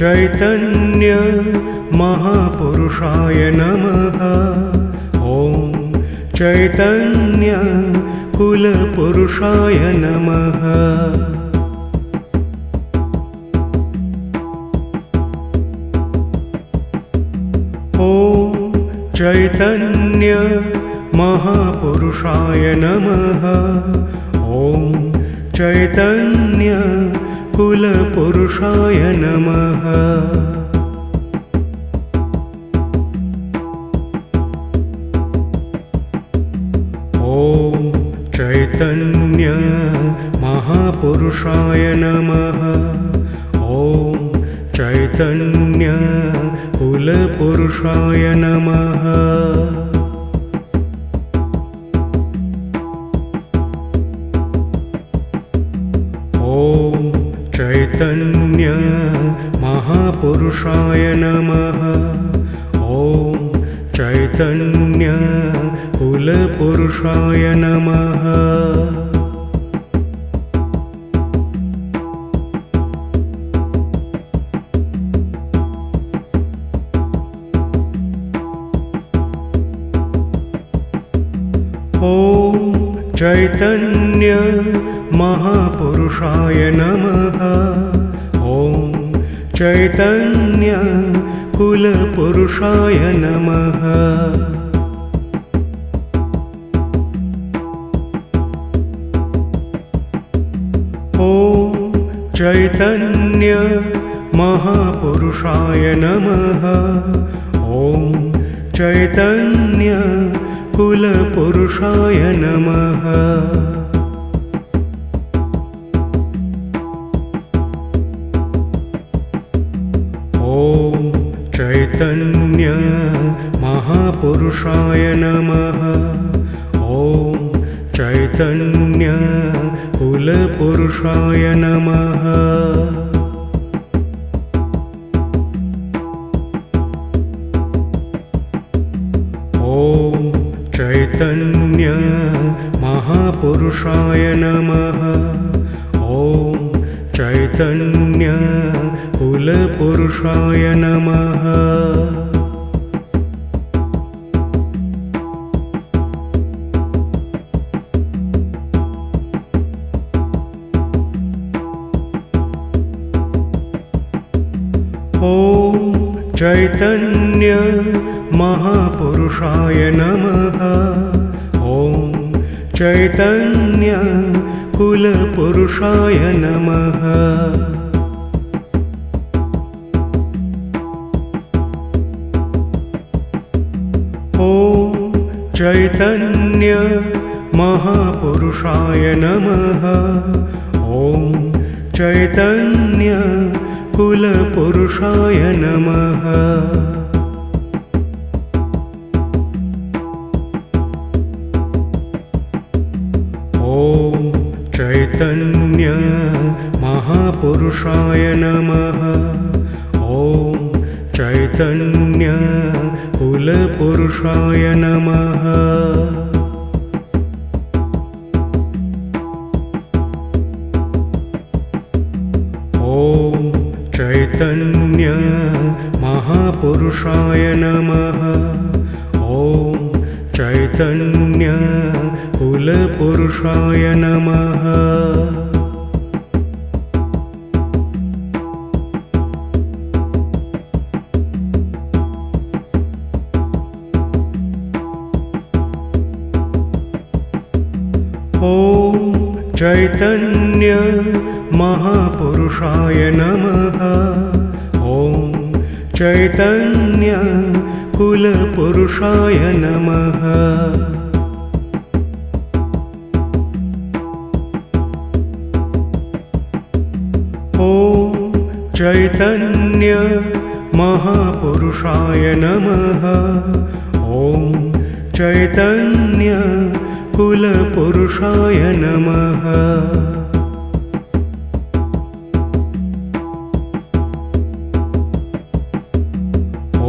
चैतन्य महापुरुषाय नमः। ॐ चैतन्य कुलपुरुषाय नमः। ॐ चैतन्य महापुरुषाय नमः। ॐ चैतन्य कुलपुरुषाय नमः। ॐ चैतन्य महापुरुषाय नमः। ॐ चैतन्य कुलपुरुषाय नमः। ॐ चैतन्य महापुरुषाय नमः। ॐ चैतन्य कुलपुरुषाय नमः। ॐ चैतन्य महापुरुषाय नमः। ॐ चैतन्य कुलपुरुषाय नमः। ॐ चैतन्य महापुरुषाय नमः। ॐ चैतन्य कुलपुरुषाय नमः। ॐ चैतन्य महापुरुषाय नमः। ॐ चैतन्य कुलपुरुषाय नमः। ॐ चैतन्य महापुरुषाय नमः। ॐ चैतन्य कुलपुरुषाय नमः। ॐ चैतन्य महापुरुषाय नमः। ॐ चैतन्य कुलपुरुषाय नमः। ॐ चैतन्य महापुरुषाय नमः। ॐ चैतन्य कुलपुरुषाय नमः। ॐ चैतन्य महापुरुषाय नमः। ॐ चैतन्य कुलपुरुषाय नमः। ॐ चैतन्य महापुरुषाय नमः। ॐ चैतन्य कुलपुरुषाय नमः। ॐ चैतन्य महापुरुषाय नमः। ॐ चैतन्य कुलपुरुषाय नमः। ॐ चैतन्य महापुरुषाय नमः। ॐ चैतन्य कुलपुरुषाय नमः।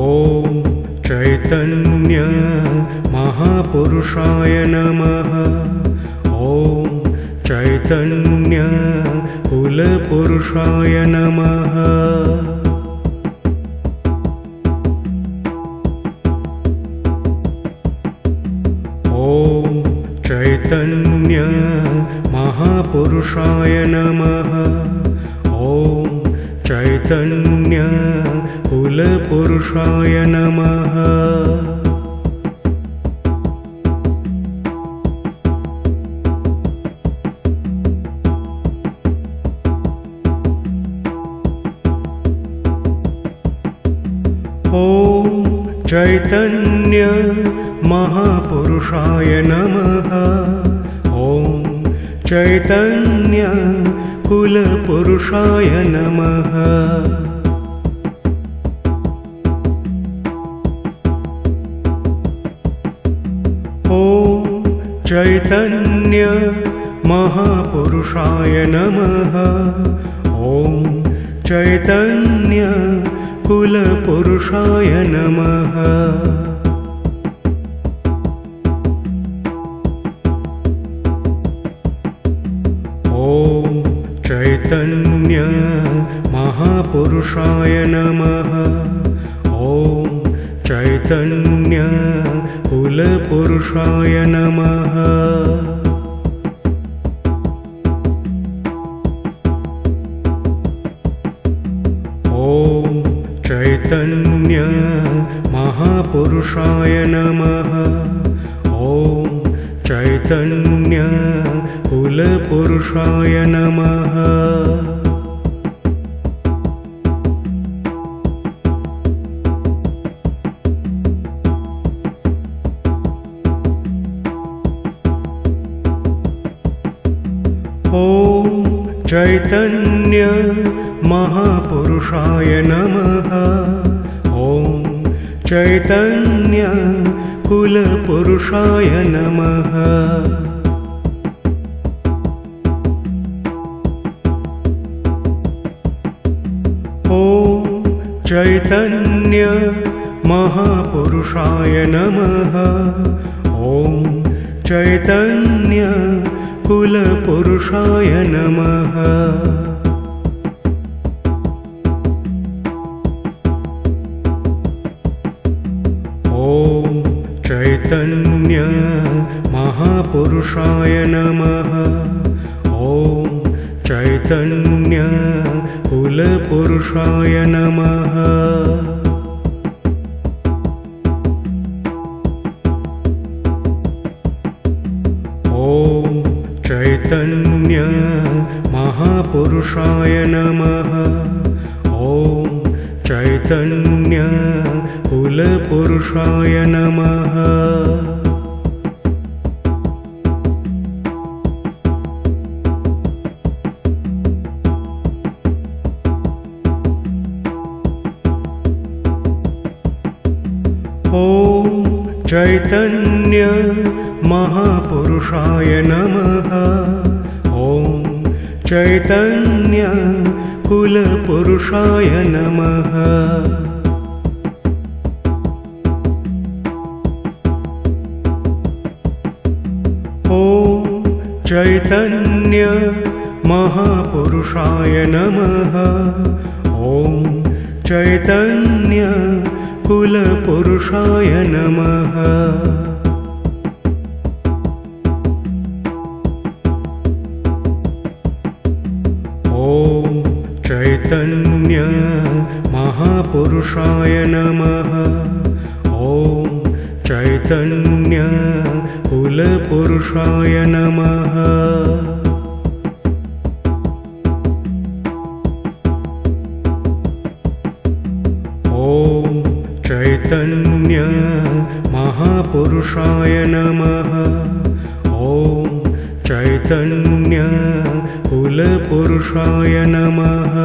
ॐ चैतन्य महापुरुषाय नमः। ॐ चैतन्य कुलपुरुषाय नमः। चैतन्य कुलपुरुषाय नमः। ॐ चैतन्य महापुरुषाय नमः। ॐ चैतन्य कुलपुरुषाय नमः। ॐ चैतन्य महापुरुषाय नमः। ॐ चैतन्य कुलपुरुषाय नमः। ॐ चैतन्य महापुरुषाय नमः। ॐ चैतन्य कुलपुरुषाय नमः। ॐ चैतन्य महापुरुषाय नमः। ॐ चैतन्य कुलपुरुषाय नमः। ॐ चैतन्य महापुरुषाय नमः। ॐ चैतन्य कुलपुरुषाय नमः। ॐ चैतन्य महापुरुषाय नमः। ॐ चैतन्य कुलपुरुषाय नमः। ॐ चैतन्य महापुरुषाय नमः। ॐ चैतन्य कुलपुरुषाय नमः। ॐ चैतन्य महापुरुषाय नमः। ॐ चैतन्य कुलपुरुषाय नमः। ॐ चैतन्य महापुरुषाय नमः। ॐ चैतन्य कुलपुरुषाय नमः। ॐ चैतन्य महापुरुषाय नमः। ॐ चैतन्य कुलपुरुषाय नमः। ॐ चैतन्य महापुरुषाय नमः। ॐ चैतन्य कुलपुरुषाय नमः। ॐ चैतन्य महापुरुषाय नमः। ॐ चैतन्य कुलपुरुषाय नमः।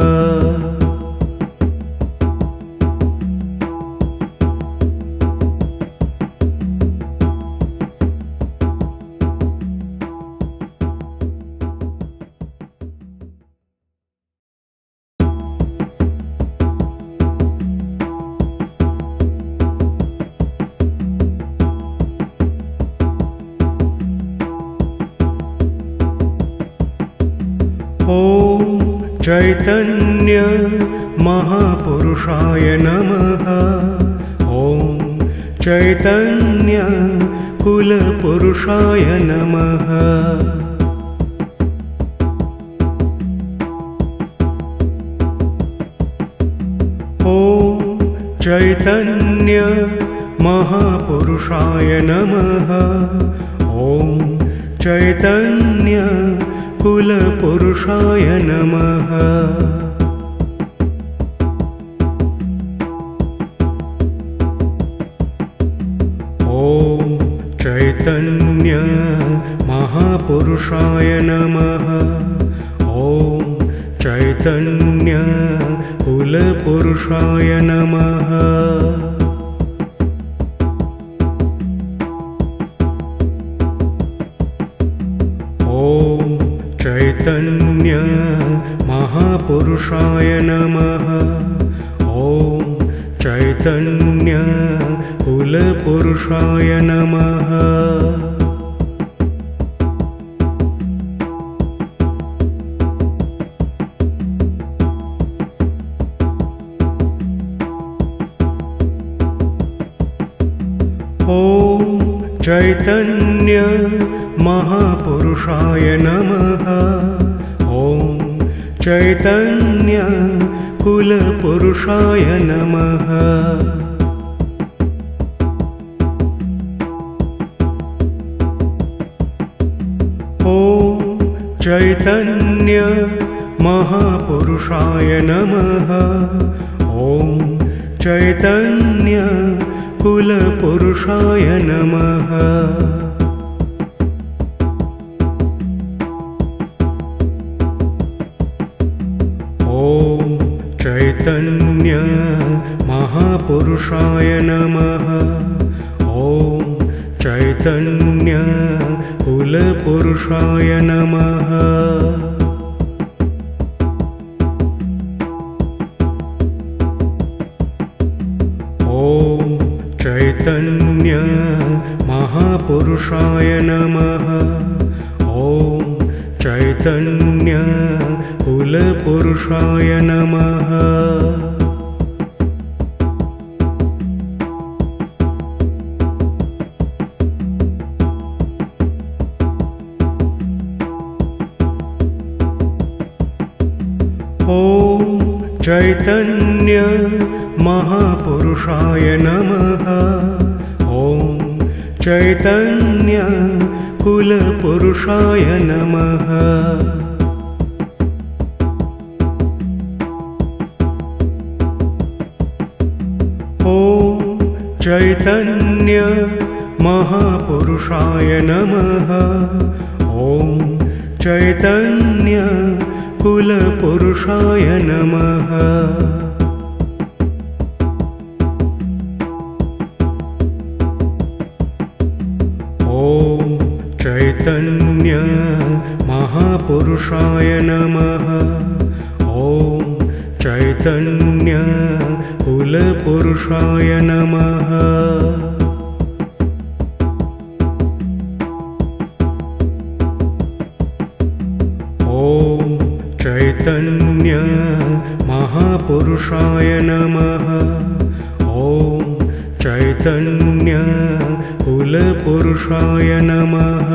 ॐ चैतन्य महापुरुषाय नमः। ॐ चैतन्य कुलपुरुषाय नमः। ॐ चैतन्य महापुरुषाय नमः। ॐ चैतन्य कुलपुरुषाय नमः। ॐ चैतन्य महापुरुषाय नमः। ॐ चैतन्य कुलपुरुषाय नमः। ॐ चैतन्य महापुरुषाय नमः। ॐ चैतन्य कुलपुरुषाय नमः। ॐ चैतन्य महापुरुषाय नमः। ॐ चैतन्य कुलपुरुषाय नमः। ॐ चैतन्य महापुरुषाय नमः। ॐ चैतन्य कुलपुरुषाय नमः। ॐ चैतन्य महापुरुषाय नमः। ॐ चैतन्य कुलपुरुषाय नमः। ॐ चैतन्य महापुरुषाय नमः। ॐ चैतन्य कुलपुरुषाय नमः। ॐ चैतन्य महापुरुषाय नमः। ॐ चैतन्य कुलपुरुषाय नमः। ॐ चैतन्य महापुरुषाय नमः। ॐ चैतन्य कुलपुरुषाय नमः। ॐ चैतन्य महापुरुषाय नमः। ॐ चैतन्य कुलपुरुषाय नमः। ॐ चैतन्य महापुरुषाय नमः। ॐ चैतन्य कुलपुरुषाय नमः।